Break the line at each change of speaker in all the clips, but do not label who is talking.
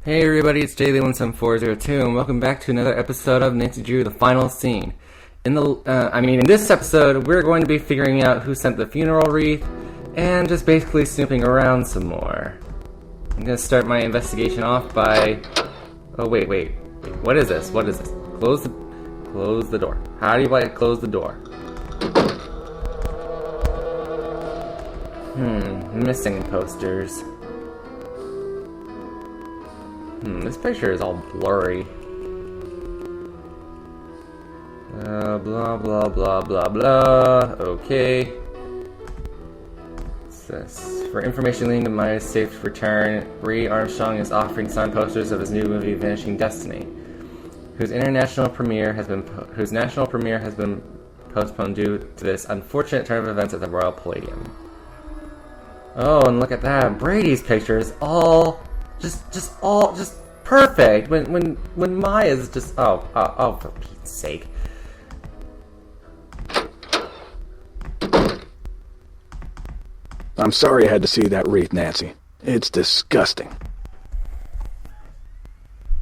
Hey everybody, it's Daily17402, and welcome back to another episode of Nancy Drew, The Final Scene. In this episode, we're going to be figuring out who sent the funeral wreath, and just basically snooping around some more. I'm going to start my investigation off by... Oh, wait. What is this? Close the door. How do you close the door? Missing posters. This picture is all blurry. Blah, blah, blah, blah, blah. Okay. What's this? For information leading to my safe return, Ray Armstrong is offering signed posters of his new movie, Vanishing Destiny, whose national premiere has been postponed due to this unfortunate turn of events at the Royal Palladium. Oh, and look at that. Brady's picture is all just perfect. When Maya's just oh for Pete's sake.
I'm sorry I had to see that wreath, Nancy. It's disgusting.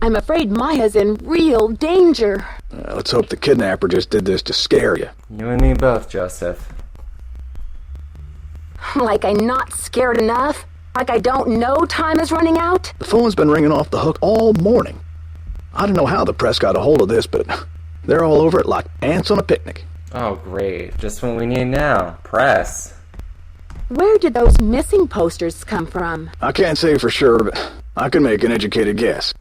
I'm afraid Maya's in real danger.
Let's hope the kidnapper just did this to scare you.
You and me both, Joseph.
Like I'm not scared enough? Like I don't know time is running out?
The phone's been ringing off the hook all morning. I don't know how the press got a hold of this, but they're all over it like ants on a picnic.
Oh, great. Just what we need now. Press.
Where did those missing posters come from?
I can't say for sure, but I can make an educated guess.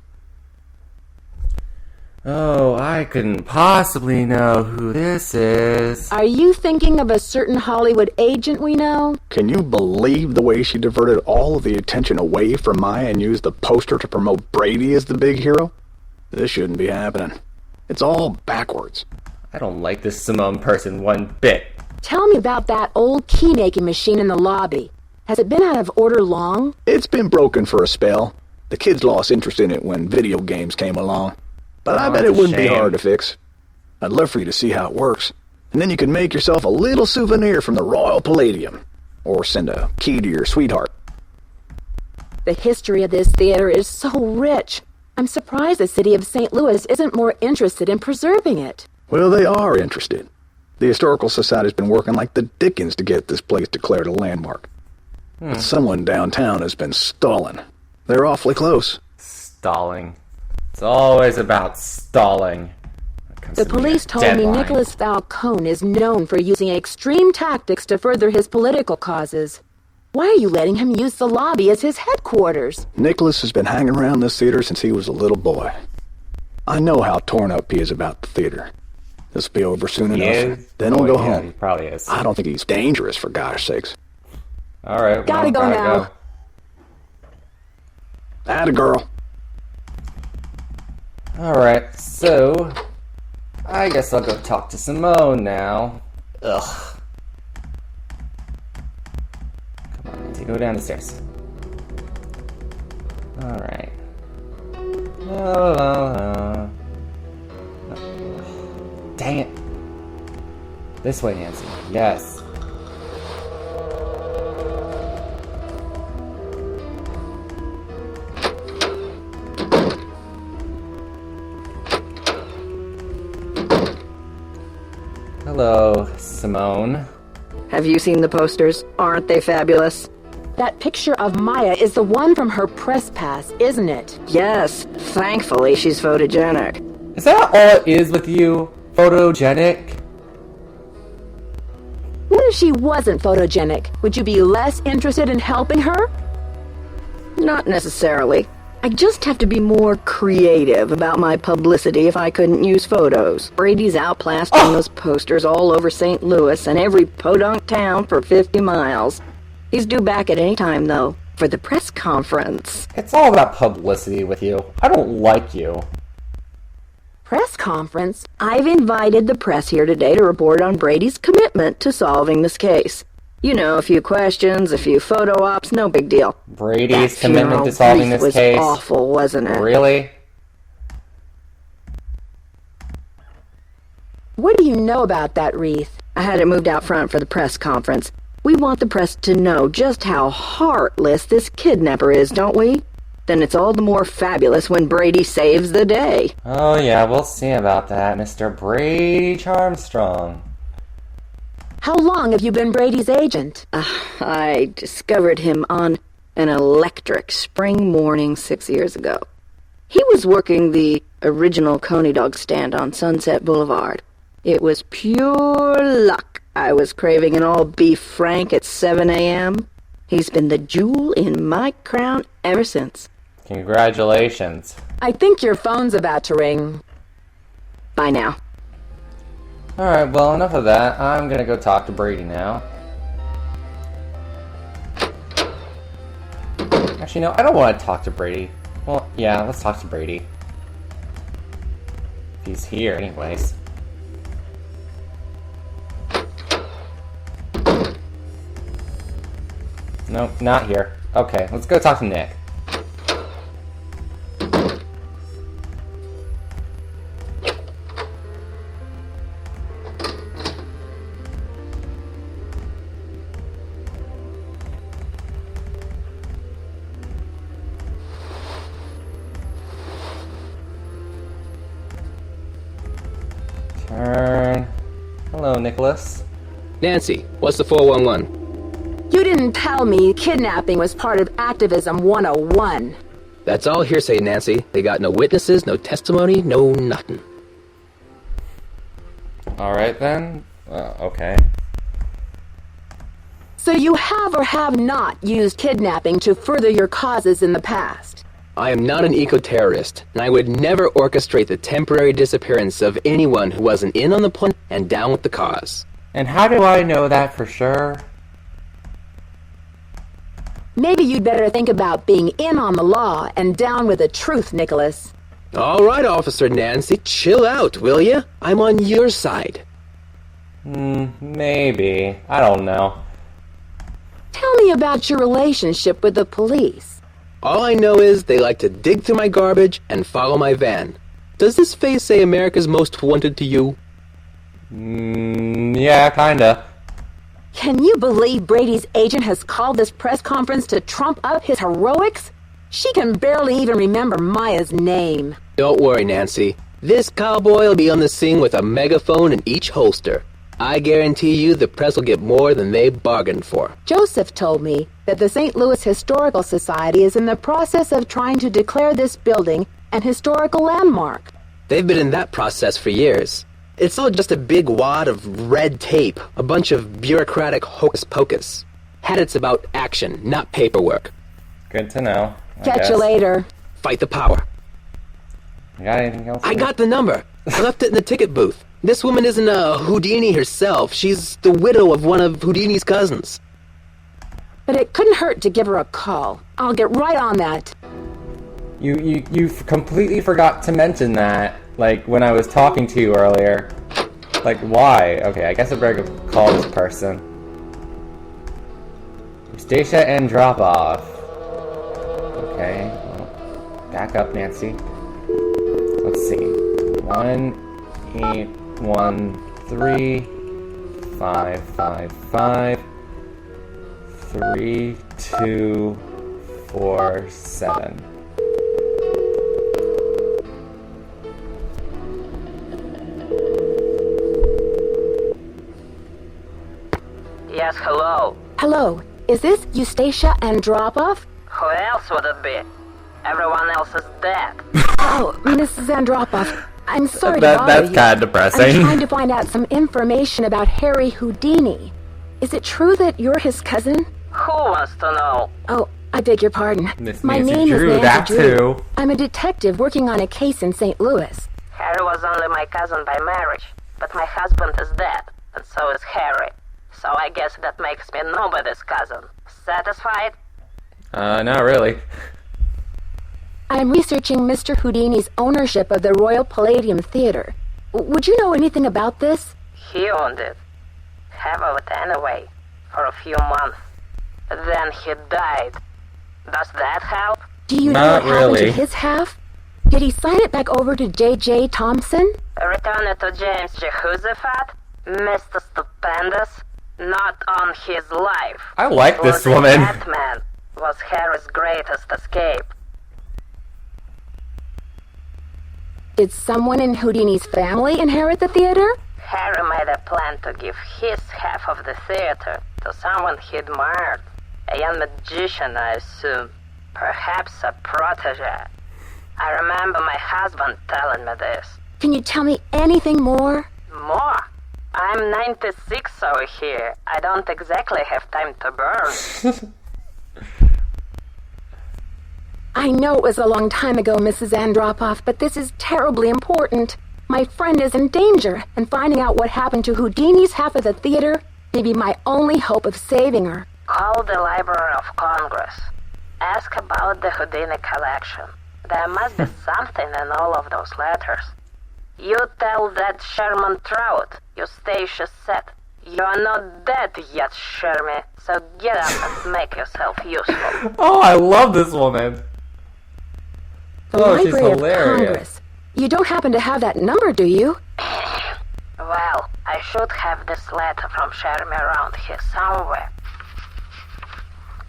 Oh, I couldn't possibly know who this is.
Are you thinking of a certain Hollywood agent we know?
Can you believe the way she diverted all of the attention away from Maya and used the poster to promote Brady as the big hero? This shouldn't be happening. It's all backwards.
I don't like this Simone person one bit.
Tell me about that old key-making machine in the lobby. Has it been out of order long?
It's been broken for a spell. The kids lost interest in it when video games came along. But I bet it wouldn't be hard to fix. I'd love for you to see how it works. And then you could make yourself a little souvenir from the Royal Palladium. Or send a key to your sweetheart.
The history of this theater is so rich. I'm surprised the city of St. Louis isn't more interested in preserving it.
Well, they are interested. The Historical Society's been working like the dickens to get this place declared a landmark. But someone downtown has been stalling. They're awfully close.
Stalling. It's always about stalling.
The police told me Nicholas Falcone is known for using extreme tactics to further his political causes. Why are you letting him use the lobby as his headquarters?
Nicholas has been hanging around this theater since he was a little boy. I know how torn up he is about the theater. This'll be over soon enough. Then he'll go home.
He probably is.
I don't think he's dangerous, for gosh sakes.
Alright,
gotta go now.
Atta girl.
Alright, so I guess I'll go talk to Simone now. Ugh. Come on, Nancy, go down the stairs. Alright. La, la, la. Dang it. This way, Nancy. Yes. Hello, Simone.
Have you seen the posters? Aren't they fabulous?
That picture of Maya is the one from her press pass, isn't it?
Yes, thankfully she's photogenic.
Is that all it is with you? Photogenic?
What if she wasn't photogenic? Would you be less interested in helping her?
Not necessarily. I just have to be more creative about my publicity if I couldn't use photos. Brady's out plastering those posters all over St. Louis and every podunk town for 50 miles. He's due back at any time, though, for the press conference.
It's all about publicity with you. I don't like you.
Press conference?
I've invited the press here today to report on Brady's commitment to solving this case. You know, a few questions, a few photo ops, no big deal.
Brady's commitment to solving this case
was awful, wasn't it?
Really?
What do you know about that wreath?
I had it moved out front for the press conference. We want the press to know just how heartless this kidnapper is, don't we? then it's all the more fabulous when Brady saves the day.
Oh yeah, we'll see about that, Mr. Brady Charmstrong.
How long have you been Brady's agent?
I discovered him on an electric spring morning 6 years ago. He was working the original Coney Dog stand on Sunset Boulevard. It was pure luck. I was craving an all-beef Frank at 7 a.m. He's been the jewel in my crown ever since.
Congratulations.
I think your phone's about to ring.
Bye now.
Alright, well, enough of that. I'm gonna go talk to Brady now. Actually, no, I don't want to talk to Brady. Well, yeah, let's talk to Brady. If he's here, anyways. Nope, not here. Okay, let's go talk to Nick. Turn. Hello, Nicholas.
Nancy, what's the 411?
You didn't tell me kidnapping was part of Activism 101.
That's all hearsay, Nancy. They got no witnesses, no testimony, no nothing.
Alright then. Okay.
So you have or have not used kidnapping to further your causes in the past?
I am not an eco-terrorist, and I would never orchestrate the temporary disappearance of anyone who wasn't in on the plan and down with the cause.
And how do I know that for sure?
Maybe you'd better think about being in on the law and down with the truth, Nicholas.
All right, Officer Nancy, chill out, will ya? I'm on your side.
Maybe. I don't know.
Tell me about your relationship with the police.
All I know is they like to dig through my garbage and follow my van. Does this face say America's Most Wanted to you?
Yeah, kinda.
Can you believe Brady's agent has called this press conference to trump up his heroics? She can barely even remember Maya's name.
Don't worry, Nancy. This cowboy will be on the scene with a megaphone in each holster. I guarantee you the press will get more than they bargained for.
Joseph told me that the St. Louis Historical Society is in the process of trying to declare this building an historical landmark.
They've been in that process for years. It's all just a big wad of red tape, a bunch of bureaucratic hocus-pocus. Had it's about action, not paperwork.
Good to know.
Catch you later.
Fight the power.
You got anything else?
I got the number. I left it in the ticket booth. This woman isn't a Houdini herself. She's the widow of one of Houdini's cousins.
But it couldn't hurt to give her a call. I'll get right on that.
You completely forgot to mention that, like, when I was talking to you earlier. Like, why? Okay, I guess I better call this person. Eustacia Andropov. Okay, well, back up, Nancy. Let's see. 1-813-555-3247.
Yes, hello.
Hello, is this Eustacia Andropov?
Who else would it be? Everyone else is dead.
Oh, Mrs. Andropov, I'm sorry
That-
to bother
that's
you.
kinda depressing.
I'm trying to find out some information about Harry Houdini. Is it true that you're his cousin?
Who wants to know?
Oh, I beg your pardon.
Miss
My
Nancy
name
Drew,
is
that
Nancy Drew.
too.
I'm a detective working on a case in St. Louis.
Harry was only my cousin by marriage, but my husband is dead, and so is Harry. So I guess that makes me nobody's cousin. Satisfied?
Not really.
I'm researching Mr. Houdini's ownership of the Royal Palladium Theater. Would you know anything about this?
He owned it. Have of it anyway, for a few months. Then he died. Does that help?
Do you know
Not
what happened
really.
to his half? Did he sign it back over to J.J. Thompson?
Return it to James Jehoshaphat, Mr. Stupendous, not on his life.
I like this
For
woman.
That man was Harry's greatest escape.
Did someone in Houdini's family inherit the theater?
Harry made a plan to give his half of the theater to someone he admired. A young magician, I assume. Perhaps a protege. I remember my husband telling me this.
Can you tell me anything more?
More? I'm 96 over here. I don't exactly have time to burn.
I know it was a long time ago, Mrs. Andropov, but this is terribly important. My friend is in danger, and finding out what happened to Houdini's half of the theater may be my only hope of saving her.
Call the Library of Congress. Ask about the Houdini collection. There must be something in all of those letters. You tell that Sherman Trout, Eustacia said. You're not dead yet, Shermy, so get up and make yourself useful.
Oh, I love this woman.
The
She's
Library of
hilarious.
Congress. You don't happen to have that number, do you?
Well, I should have this letter from Shermy around here somewhere.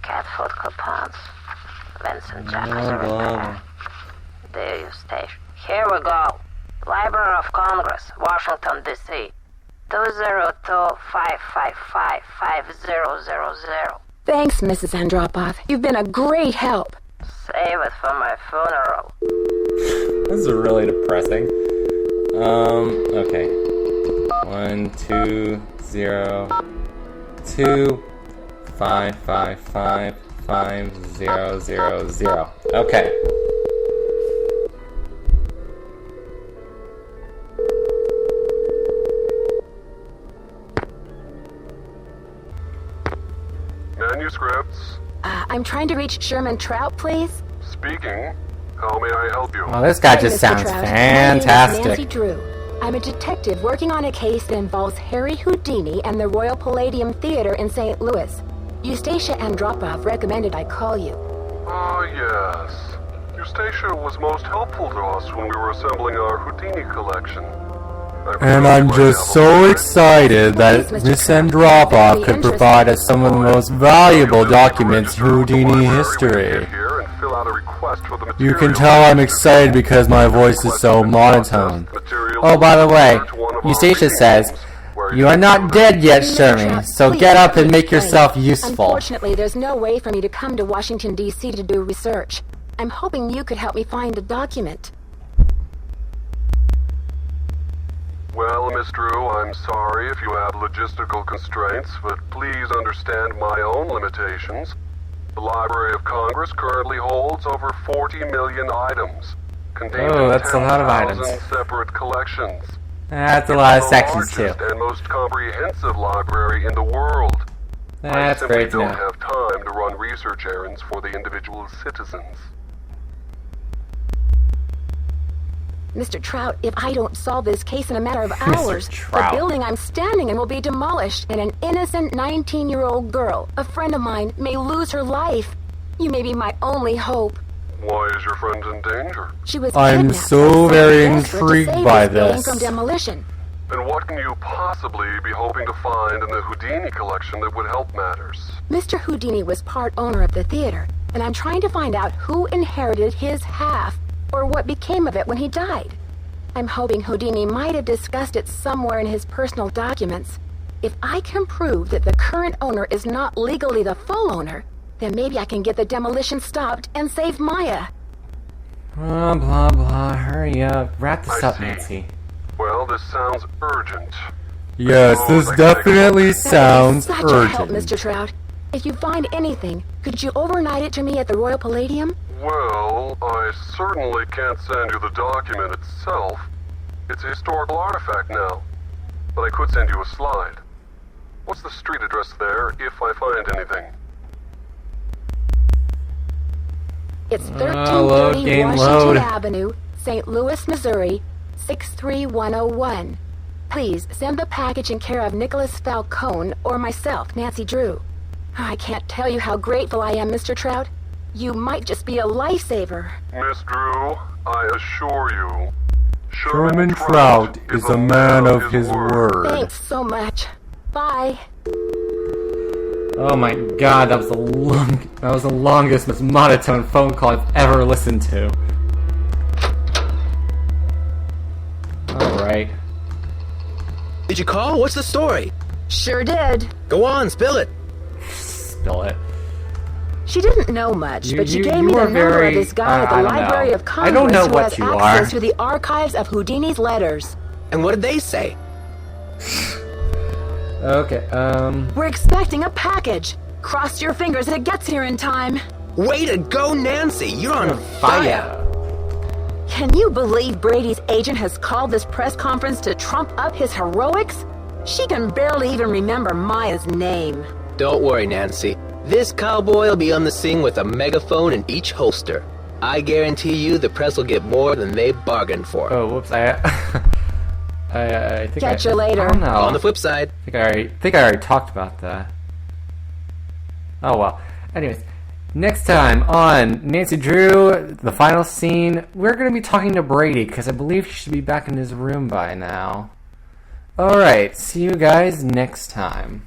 Cat food coupons. Vincent Jefferson repair. Dear Eustacia. Here we go. Library of Congress, Washington, D.C. 202-555-5000.
Thanks, Mrs. Andropov. You've been a great help.
Save it for my funeral.
This is really depressing. Okay. 1-2-0-2-555-5000. Okay.
Manuscripts.
I'm trying to reach Sherman Trout, please.
Speaking. How may I help you?
Well, this guy
Hi,
just
Mr.
sounds
Trout. My
fantastic.
name is Nancy Drew. I'm a detective working on a case that involves Harry Houdini and the Royal Palladium Theater in St. Louis. Eustacia Andropov recommended I call you.
Oh, yes. Eustacia was most helpful to us when we were assembling our Houdini collection.
And I'm just so excited that Miss Andropov could provide us some of the most valuable documents in Houdini history. You can tell I'm excited because my voice is so monotone. Oh, by the way, Eustacia says, "You are not dead yet, Shermy, so get up and make yourself useful."
Unfortunately, there's no way for me to come to Washington, D.C. to do research. I'm hoping you could help me find a document.
Well, Miss Drew, I'm sorry if you have logistical constraints, but please understand my own limitations. The Library of Congress currently holds over 40 million items, containing
that's a lot of
10,000
items.
separate collections.
That's a lot of
It's
sections,
the
too.
largest and most comprehensive library in the world.
That's
I simply
great to
don't
know.
have time to run research errands for the individual citizens.
Mr. Trout, if I don't solve this case in a matter of hours, the
Trout.
building I'm standing in will be demolished, and an innocent 19-year-old girl, a friend of mine, may lose her life. You may be my only hope.
Why is your friend in danger?
She was
I'm
kidnapped,
so
and
very
I'm desperate to
intrigued
save
by
building
this.
from demolition.
And what can you possibly be hoping to find in the Houdini collection that would help matters?
Mr. Houdini was part owner of the theater, and I'm trying to find out who inherited his half, or what became of it when he died. I'm hoping Houdini might have discussed it somewhere in his personal documents. If I can prove that the current owner is not legally the full owner, then maybe I can get the demolition stopped and save Maya.
Blah, blah, blah. Hurry up. Wrap this
I
up,
see.
Nancy.
Well, this sounds urgent.
Yes, this definitely sounds
That would be such a help,
urgent.
Mr. Trout. If you find anything, could you overnight it to me at the Royal Palladium?
Well, I certainly can't send you the document itself. It's a historical artifact now. But I could send you a slide. What's the street address there, if I find anything?
It's
load,
1330
game,
Washington
load.
Avenue, St. Louis, Missouri, 63101. Please send the package in care of Nicholas Falcone or myself, Nancy Drew. I can't tell you how grateful I am, Mr. Trout. You might just be a lifesaver.
Miss Drew, I assure you,
Sherman Trout is a man of his word.
Thanks so much. Bye.
Oh my god, that was the longest, most monotone phone call I've ever listened to. right?
Did you call? What's the story?
Sure did.
Go on, spill it.
Spill it.
She didn't know much, but she gave me the
are
number
very,
of this guy at the
I don't
Library
know.
of Congress
I don't know
who
what
has
you
access
are.
to the archives of Houdini's letters.
And what did they say?
Okay,
We're expecting a package. Cross your fingers that it gets here in time.
Way to go, Nancy! You're on fire!
Can you believe Brady's agent has called this press conference to trump up his heroics? She can barely even remember Maya's name.
Don't worry, Nancy. This cowboy will be on the scene with a megaphone in each holster. I guarantee you the press will get more than they bargained for.
Oh, whoops, I think
Catch you later.
I don't know.
On the flip side,
I think I already talked about that. Oh well. Anyways, next time on Nancy Drew, the final scene, we're going to be talking to Brady because I believe he should be back in his room by now. Alright, see you guys next time.